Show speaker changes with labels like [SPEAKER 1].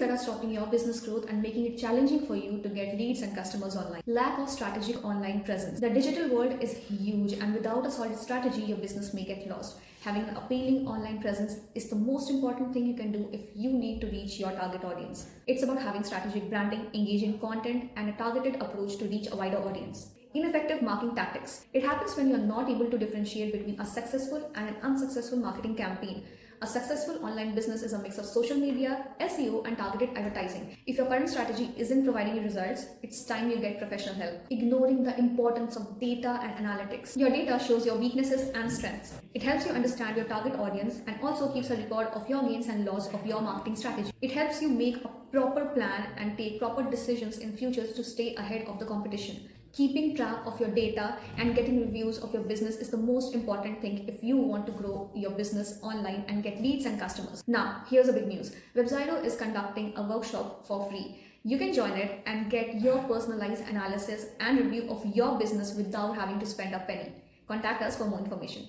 [SPEAKER 1] that are stopping your business growth and making it challenging for you to get leads and customers online. Lack of strategic online presence. The digital world is huge, and without a solid strategy, your business may get lost. Having an appealing online presence is the most important thing you can do if you need to reach your target audience. It's about having strategic branding, engaging content, and a targeted approach to reach a wider audience. Ineffective marketing tactics. It happens when you're not able to differentiate between a successful and an unsuccessful marketing campaign. A successful online business is a mix of social media, SEO, and targeted advertising. If your current strategy isn't providing you results, it's time you get professional help. Ignoring the importance of data and analytics. Your data shows your weaknesses and strengths. It helps you understand your target audience and also keeps a record of your gains and loss of your marketing strategy. It helps you make a proper plan and take proper decisions in future to stay ahead of the competition. Keeping track of your data and getting reviews of your business is the most important thing if you want to grow your business online and get leads and customers. Now, here's a big news. Webzyro is conducting a workshop for free. You can join it and get your personalized analysis and review of your business without having to spend a penny. Contact us for more information.